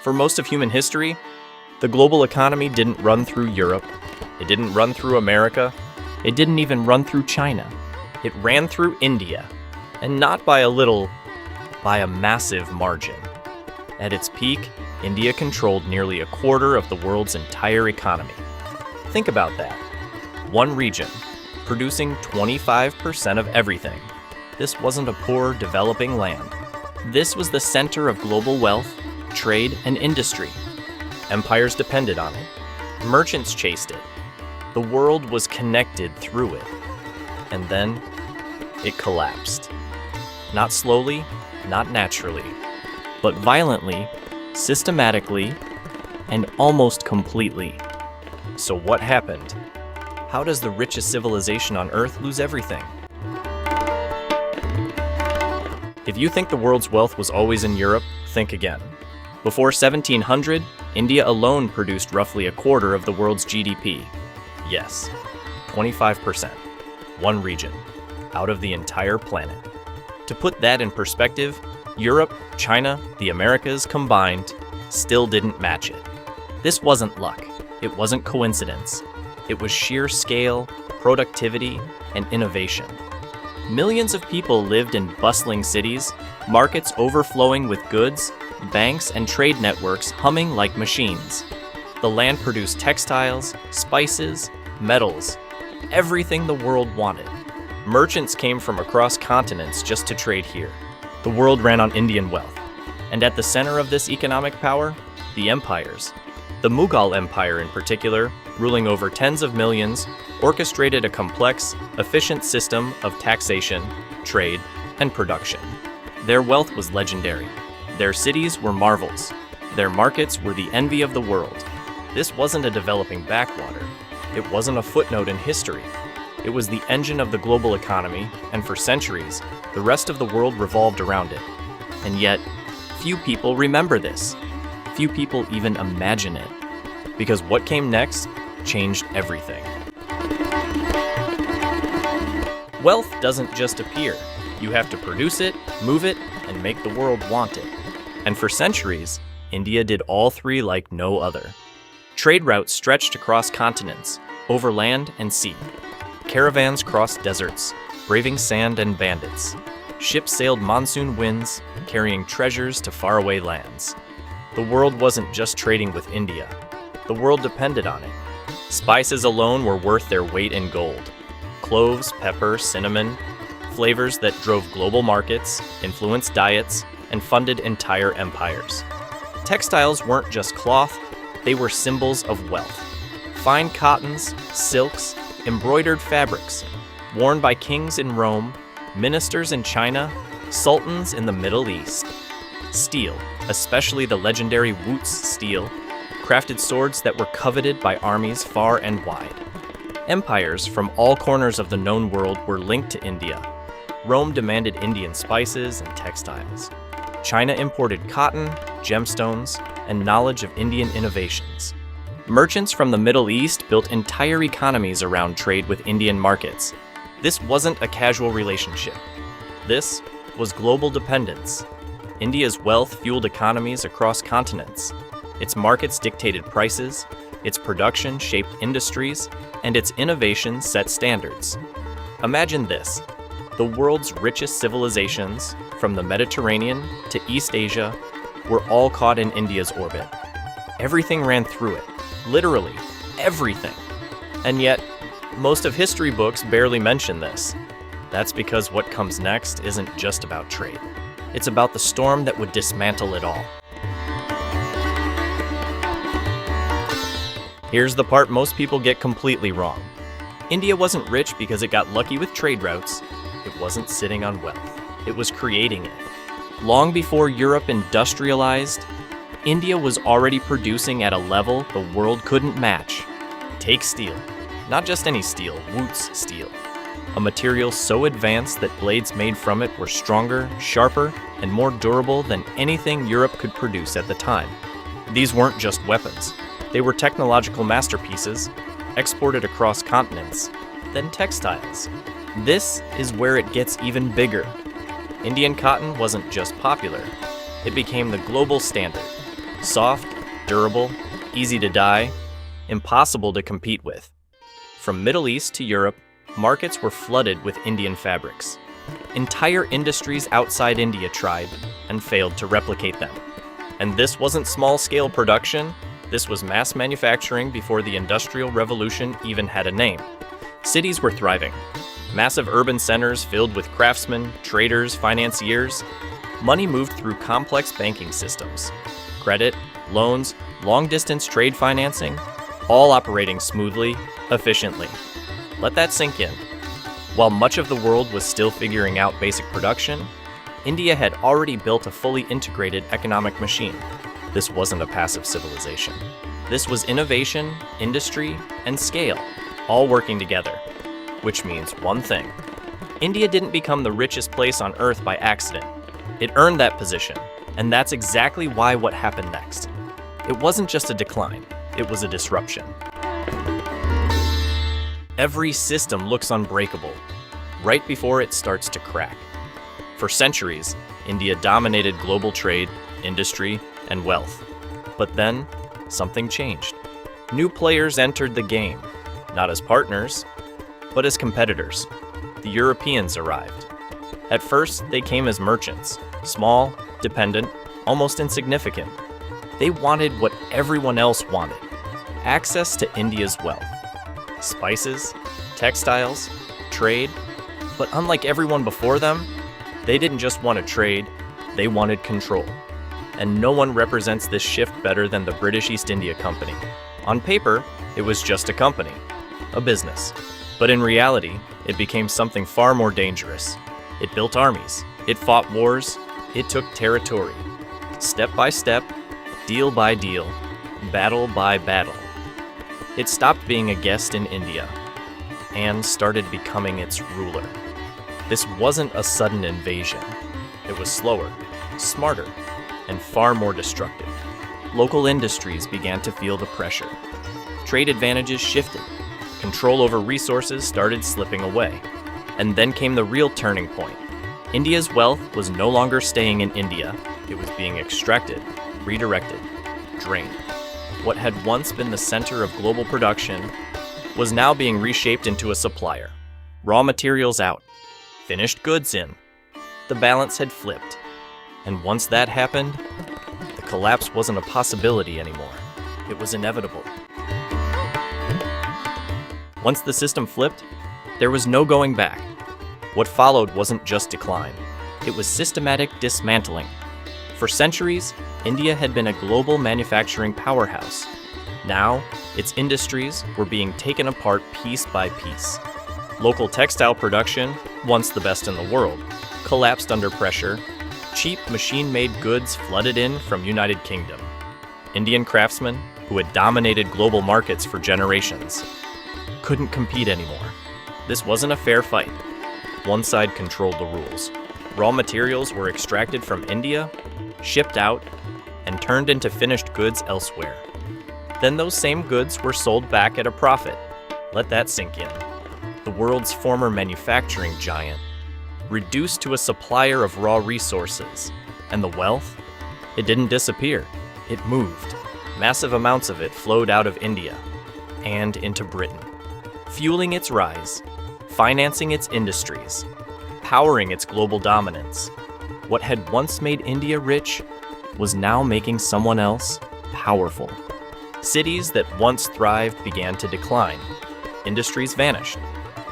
For most of human history, the global economy didn't run through Europe, it didn't run through America, it didn't even run through China. It ran through India, and not by a little, by a massive margin. At its peak, India controlled nearly a quarter of the world's entire economy. Think about that. One region, producing 25% of everything. This wasn't a poor, developing land. This was the center of global wealth, trade, and industry. Empires depended on it. Merchants chased it. The world was connected through it. And then, it collapsed. Not slowly, not naturally, but violently, systematically, and almost completely. So what happened? How does the richest civilization on Earth lose everything? If you think the world's wealth was always in Europe, think again. Before 1700, India alone produced roughly a quarter of the world's GDP. Yes, 25%. One region, out of the entire planet. To put that in perspective, Europe, China, the Americas combined still didn't match it. This wasn't luck. It wasn't coincidence. It was sheer scale, productivity, and innovation. Millions of people lived in bustling cities, markets overflowing with goods, banks and trade networks humming like machines. The land produced textiles, spices, metals, everything the world wanted. Merchants came from across continents just to trade here. The world ran on Indian wealth. And at the center of this economic power, the empires. The Mughal Empire in particular, ruling over tens of millions, orchestrated a complex, efficient system of taxation, trade, and production. Their wealth was legendary. Their cities were marvels. Their markets were the envy of the world. This wasn't a developing backwater. It wasn't a footnote in history. It was the engine of the global economy, and for centuries, the rest of the world revolved around it. And yet, few people remember this. Few people even imagine it. Because what came next changed everything. Wealth doesn't just appear. You have to produce it, move it, and make the world want it. And for centuries, India did all three like no other. Trade routes stretched across continents, over land and sea. Caravans crossed deserts, braving sand and bandits. Ships sailed monsoon winds, carrying treasures to faraway lands. The world wasn't just trading with India. The world depended on it. Spices alone were worth their weight in gold. Cloves, pepper, cinnamon, flavors that drove global markets, influenced diets, and funded entire empires. Textiles weren't just cloth, they were symbols of wealth. Fine cottons, silks, embroidered fabrics, worn by kings in Rome, ministers in China, sultans in the Middle East. Steel, especially the legendary Wootz steel, crafted swords that were coveted by armies far and wide. Empires from all corners of the known world were linked to India. Rome demanded Indian spices and textiles. China imported cotton, gemstones, and knowledge of Indian innovations. Merchants from the Middle East built entire economies around trade with Indian markets. This wasn't a casual relationship. This was global dependence. India's wealth fueled economies across continents. Its markets dictated prices, its production shaped industries, and its innovation set standards. Imagine this. The world's richest civilizations, from the Mediterranean to East Asia, were all caught in India's orbit. Everything ran through it. Literally, everything. And yet, most of history books barely mention this. That's because what comes next isn't just about trade. It's about the storm that would dismantle it all. Here's the part most people get completely wrong. India wasn't rich because it got lucky with trade routes. It wasn't sitting on wealth. It was creating it. Long before Europe industrialized, India was already producing at a level the world couldn't match. Take steel. Not just any steel, Wootz steel. A material so advanced that blades made from it were stronger, sharper, and more durable than anything Europe could produce at the time. These weren't just weapons. They were technological masterpieces, exported across continents, then textiles. This is where it gets even bigger. Indian cotton wasn't just popular. It became the global standard. Soft, durable, easy to dye, impossible to compete with. From Middle East to Europe, markets were flooded with Indian fabrics. Entire industries outside India tried and failed to replicate them. And this wasn't small-scale production, this was mass manufacturing before the Industrial Revolution even had a name. Cities were thriving. Massive urban centers filled with craftsmen, traders, financiers. Money moved through complex banking systems. Credit, loans, long-distance trade financing, all operating smoothly, efficiently. Let that sink in. While much of the world was still figuring out basic production, India had already built a fully integrated economic machine. This wasn't a passive civilization. This was innovation, industry, and scale, all working together. Which means one thing. India didn't become the richest place on Earth by accident. It earned that position, and that's exactly why what happened next. It wasn't just a decline, it was a disruption. Every system looks unbreakable, right before it starts to crack. For centuries, India dominated global trade, industry, and wealth. But then, something changed. New players entered the game, not as partners, but as competitors. The Europeans arrived. At first, they came as merchants, small, dependent, almost insignificant. They wanted what everyone else wanted, access to India's wealth. Spices, textiles, trade, but unlike everyone before them, they didn't just want to trade, they wanted control. And no one represents this shift better than the British East India Company. On paper, it was just a company, a business. But in reality, it became something far more dangerous. It built armies, it fought wars, it took territory. Step by step, deal by deal, battle by battle. It stopped being a guest in India and started becoming its ruler. This wasn't a sudden invasion. It was slower, smarter, and far more destructive. Local industries began to feel the pressure. Trade advantages shifted. Control over resources started slipping away. And then came the real turning point. India's wealth was no longer staying in India. It was being extracted, redirected, drained. What had once been the center of global production was now being reshaped into a supplier. Raw materials out, finished goods in. The balance had flipped. And once that happened, the collapse wasn't a possibility anymore. It was inevitable. Once the system flipped, there was no going back. What followed wasn't just decline. It was systematic dismantling. For centuries, India had been a global manufacturing powerhouse. Now, its industries were being taken apart piece by piece. Local textile production, once the best in the world, collapsed under pressure. Cheap machine-made goods flooded in from United Kingdom. Indian craftsmen, who had dominated global markets for generations, couldn't compete anymore. This wasn't a fair fight. One side controlled the rules. Raw materials were extracted from India, shipped out, and turned into finished goods elsewhere. Then those same goods were sold back at a profit. Let that sink in. The world's former manufacturing giant, reduced to a supplier of raw resources. And the wealth? It didn't disappear. It moved. Massive amounts of it flowed out of India and into Britain, fueling its rise, financing its industries, powering its global dominance. What had once made India rich was now making someone else powerful. Cities that once thrived began to decline. Industries vanished.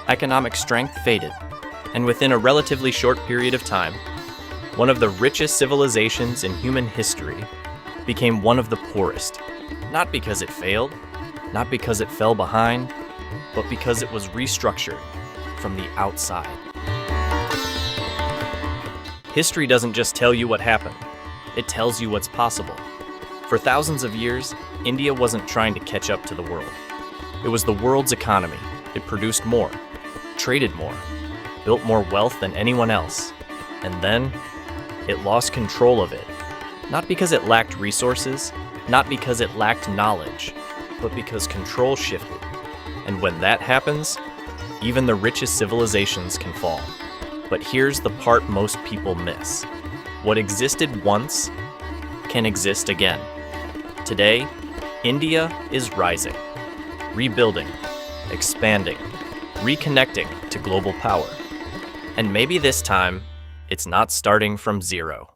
Economic strength faded. And within a relatively short period of time, one of the richest civilizations in human history became one of the poorest. Not because it failed, not because it fell behind, but because it was restructured from the outside. History doesn't just tell you what happened, it tells you what's possible. For thousands of years, India wasn't trying to catch up to the world. It was the world's economy. It produced more, traded more, built more wealth than anyone else. And then, it lost control of it. Not because it lacked resources, not because it lacked knowledge, but because control shifted. And when that happens, even the richest civilizations can fall. But here's the part most people miss. What existed once can exist again. Today, India is rising, rebuilding, expanding, reconnecting to global power. And maybe this time, it's not starting from zero.